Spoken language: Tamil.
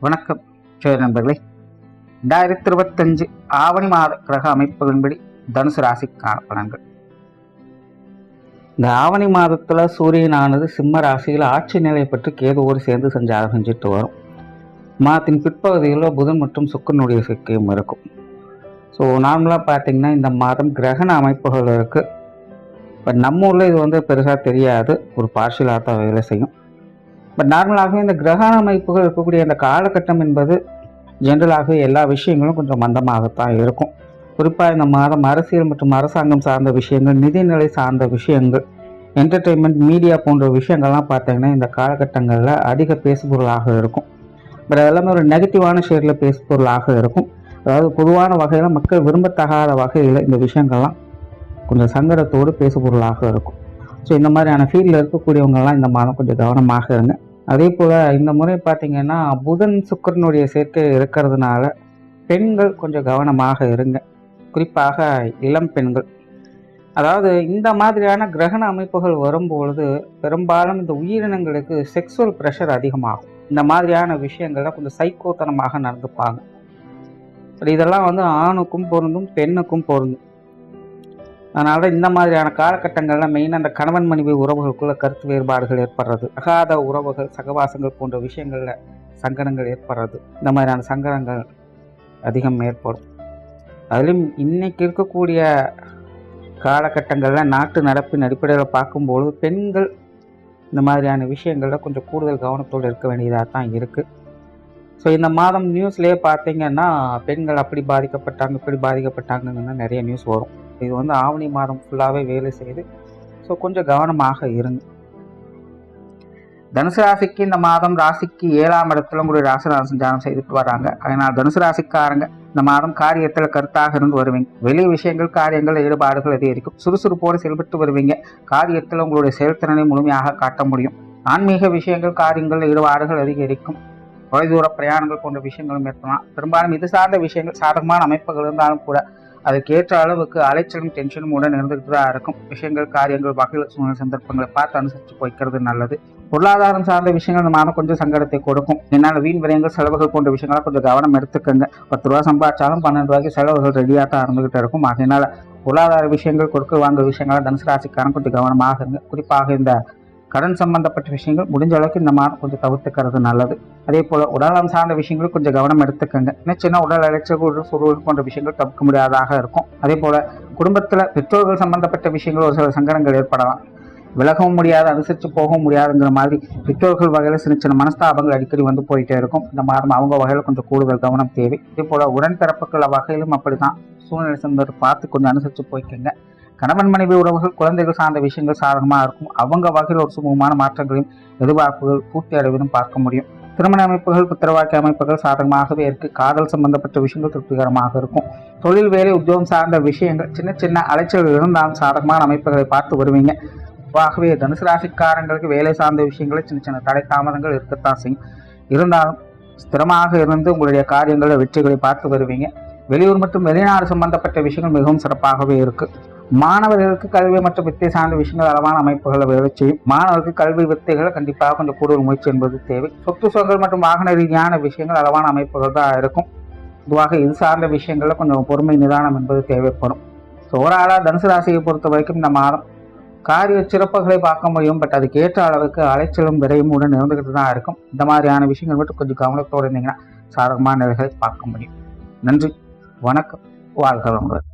வணக்கம் நண்பர்களே. 2025 ஆவணி மாத கிரக அமைப்புகளின்படி தனுசு ராசிக்கான பலன்கள். இந்த ஆவணி மாதத்தில் சூரியனானது சிம்ம ராசியில் ஆட்சி நிலை பெற்று கேதுவோடு சேர்ந்து சஞ்சாரம் செஞ்சுட்டு வரும். மாதத்தின் பிற்பகுதிகளில் புதன் மற்றும் சுக்கிரனுடைய சேர்க்கையும் இருக்கும். ஸோ நார்மலாக பார்த்தீங்கன்னா இந்த மாதம் கிரகண அமைப்புகள் இருக்குது. பட் நம்ம ஊரில் இது பெருசாக தெரியாது, ஒரு பார்ஷியலாக தான் வேலை செய்யும். பட் நார்மலாகவே இந்த கிரகண அமைப்புகள் இருக்கக்கூடிய இந்த காலகட்டம் என்பது ஜென்ரலாகவே எல்லா விஷயங்களும் கொஞ்சம் மந்தமாகத்தான் இருக்கும். குறிப்பாக இந்த மாதம் அரசியல் மற்றும் அரசாங்கம் சார்ந்த விஷயங்கள், நிதிநிலை சார்ந்த விஷயங்கள், என்டர்டெயின்மெண்ட், மீடியா போன்ற விஷயங்கள்லாம் பார்த்தீங்கன்னா இந்த காலகட்டங்களில் அதிக பேசுபொருளாக இருக்கும். பட் அதெல்லாமே ஒரு நெகட்டிவான ஷேரில் பேசுபொருளாக இருக்கும். அதாவது பொதுவான வகையில் மக்கள் விரும்பத்தகாத வகையில் இந்த விஷயங்கள்லாம் கொஞ்சம் சங்கடத்தோடு பேசுபொருளாக இருக்கும். ஸோ இந்த மாதிரியான ஃபீல்டில் இருக்கக்கூடியவங்கெல்லாம் இந்த மாதம் கொஞ்சம் கவனமாக இருங்க. அதே போல் இந்த முறை பார்த்திங்கன்னா புதன் சுக்கிரனுடைய சேர்க்கை இருக்கிறதுனால பெண்கள் கொஞ்சம் கவனமாக இருங்க. குறிப்பாக இளம் பெண்கள். அதாவது இந்த மாதிரியான கிரகண அமைப்புகள் வரும்பொழுது பெரும்பாலும் இந்த உயிரினங்களுக்கு செக்ஸுவல் ப்ரெஷர் அதிகமாகும். இந்த மாதிரியான விஷயங்கள்ல கொஞ்சம் சைக்கோத்தனமாக நடந்துப்பாங்க. இதெல்லாம் ஆணுக்கும் பொருந்தும், பெண்ணுக்கும் பொருந்தும். அதனால இந்த மாதிரியான காலகட்டங்களில் மெயினாக அந்த கணவன் மனைவி உறவுகளுக்குள்ள கருத்து வேறுபாடுகள் ஏற்படுறது, அகாத உறவுகள், சகவாசங்கள் போன்ற விஷயங்களில் சங்கடங்கள் ஏற்படுறது, இந்த மாதிரியான சங்கடங்கள் அதிகம் ஏற்படும். அதிலும் இன்னைக்கு இருக்கக்கூடிய காலகட்டங்களில் நாட்டு நடப்பின் அடிப்படையில் பார்க்கும்போது பெண்கள் இந்த மாதிரியான விஷயங்களில் கொஞ்சம் கூடுதல் கவனத்தோடு இருக்க வேண்டியதாக தான் இருக்குது. ஸோ இந்த மாதம் நியூஸ்லேயே பார்த்தீங்கன்னா பெண்கள் அப்படி பாதிக்கப்பட்டாங்க, இப்படி பாதிக்கப்பட்டாங்கன்னு நிறைய நியூஸ் வரும். இது ஆவணி மாதம் ஃபுல்லாகவே வேலை செய்யுது. ஸோ கொஞ்சம் கவனமாக இருங்க. தனுசு ராசிக்கு இந்த மாதம் ராசிக்கு 7ஆம் இடத்துல உங்களுடைய ராசிநாதன் சஞ்சாரம் செய்துட்டு வராங்க. அதனால் தனுசு ராசிக்காரங்க இந்த மாதம் காரியத்தில் கருத்தாக இருந்து வருவீங்க. வெளி விஷயங்கள், காரியங்கள், ஈடுபாடுகள் அதிகரிக்கும். சுறுசுறுப்போடு செயல்பட்டு வருவீங்க. காரியத்தில் உங்களுடைய செயல்திறனை முழுமையாக காட்ட முடியும். ஆன்மீக விஷயங்கள், காரியங்கள், ஈடுபாடுகள் அதிகரிக்கும். தொலைதூர பிரயாணங்கள் போன்ற விஷயங்களும் ஏற்படலாம். பெரும்பாலும் இது சார்ந்த விஷயங்கள் சாதகமான அமைப்புகள் இருந்தாலும் கூட அதுக்கேற்ற அளவுக்கு அலைச்சலும் டென்ஷனும் உடன் இருந்துகிட்டு தான் இருக்கும். விஷயங்கள், காரியங்கள், வகையில் சூழ்நிலை சந்தர்ப்பங்களை பார்த்து அனுசரித்து போய்க்கிறது நல்லது. பொருளாதாரம் சார்ந்த விஷயங்கள் இந்த மாதம் கொஞ்சம் சங்கடத்தை கொடுக்கும். என்னால் வீண் விரயங்கள், செலவுகள் போன்ற விஷயங்களை கொஞ்சம் கவனம் எடுத்துக்கங்க. 10 ரூபா சம்பாதிச்சாலும் 12 ரூபாய்க்கு செலவுகள் ரெடியாக தான் இருந்துகிட்டு இருக்கும். அதனால பொருளாதார விஷயங்கள், கொடுக்க வாங்க விஷயங்களை தனுசு ராசிக்காரன் கொஞ்சம் கவனமாக இருங்க. குறிப்பாக இந்த கடன் சம்பந்தப்பட்ட விஷயங்கள் முடிஞ்ச அளவுக்கு இந்த மாதம் கொஞ்சம் தவிர்த்துக்கிறது நல்லது. அதே போல் உடல்நலம் சார்ந்த விஷயங்கள் கொஞ்சம் கவனம் எடுத்துக்கங்க. சின்ன உடல் அலைச்சல், சுருள் போன்ற விஷயங்கள் தவிர்க்க முடியாததாக இருக்கும். அதே போல் குடும்பத்தில் பெற்றோர்கள் சம்பந்தப்பட்ட விஷயங்கள் ஒரு சில சங்கடங்கள் ஏற்படலாம். விலகவும் முடியாது, அனுசரித்து போகவும் முடியாதுங்கிற மாதிரி பெற்றோர்கள் வகையில் சின்ன சின்ன மனஸ்தாபங்கள் அடிக்கடி போயிட்டே இருக்கும். இந்த மாதம் அவங்க வகையில் கொஞ்சம் கூடுதல் கவனம் தேவை. அதே போல் உடன்பிறப்புகள் வகையிலும் அப்படி தான் சூழ்நிலை சந்தர் பார்த்து கொஞ்சம் அனுசரித்து போய்க்கங்க. கணவன் மனைவி உறவுகள், குழந்தைகள் சார்ந்த விஷயங்கள் சாதகமாக இருக்கும். அவங்க வகையில் ஒரு சுமூகமான மாற்றங்களையும் எதிர்பார்ப்புகள் பூர்த்தி அடைவதும் பார்க்க முடியும். திருமண அமைப்புகள், புத்திரவாக்கிய அமைப்புகள் சாதகமாகவே இருக்கு. காதல் சம்பந்தப்பட்ட விஷயங்கள் திருப்திகரமாக இருக்கும். தொழில், வேலை, உத்தியோகம் சார்ந்த விஷயங்கள் சின்ன சின்ன அலைச்சல்கள் இருந்தாலும் சாதகமான அமைப்புகளை பார்த்து வருவீங்க. ஆகவே தனுசு ராசிக்காரங்களுக்கு வேலை சார்ந்த விஷயங்களில் சின்ன சின்ன தடை தாமதங்கள் இருக்கத்தான் செய்யும். இருந்தாலும் ஸ்திரமாக இருந்து உங்களுடைய காரியங்களில் வெற்றிகளை பார்த்து வருவீங்க. வெளியூர் மற்றும் வெளிநாடு சம்பந்தப்பட்ட விஷயங்கள் மிகவும் சிறப்பாகவே இருக்கு. மாணவர்களுக்கு கல்வி மற்றும் வித்தை சார்ந்த விஷயங்கள் அளவான அமைப்புகளை வேலை செய்யும். மாணவர்களுக்கு கல்வி வித்தைகளை கண்டிப்பாக கொஞ்சம் கூடுதல் முயற்சி என்பது தேவை. சொத்து சுகங்கள் மற்றும் வாகன ரீதியான விஷயங்கள் அளவான அமைப்புகள் தான் இருக்கும். பொதுவாக இது சார்ந்த விஷயங்கள்ல கொஞ்சம் பொறுமை, நிதானம் என்பது தேவைப்படும். ஸோ ஓவராலாக தனுசு ராசியை பொறுத்த வரைக்கும் இந்த மாதம் காரிய சிறப்புகளை பார்க்க முடியும். பட் அதுக்கு ஏற்ற அளவுக்கு அலைச்சலும் விரையும் உடன் இருந்துகிட்டு தான் இருக்கும். இந்த மாதிரியான விஷயங்கள் மட்டும் கொஞ்சம் கவனத்தோடு இருந்தீங்கன்னா சாதகமான நிலைகளை பார்க்க முடியும். நன்றி, வணக்கம், வாழ்க வளமுடன்.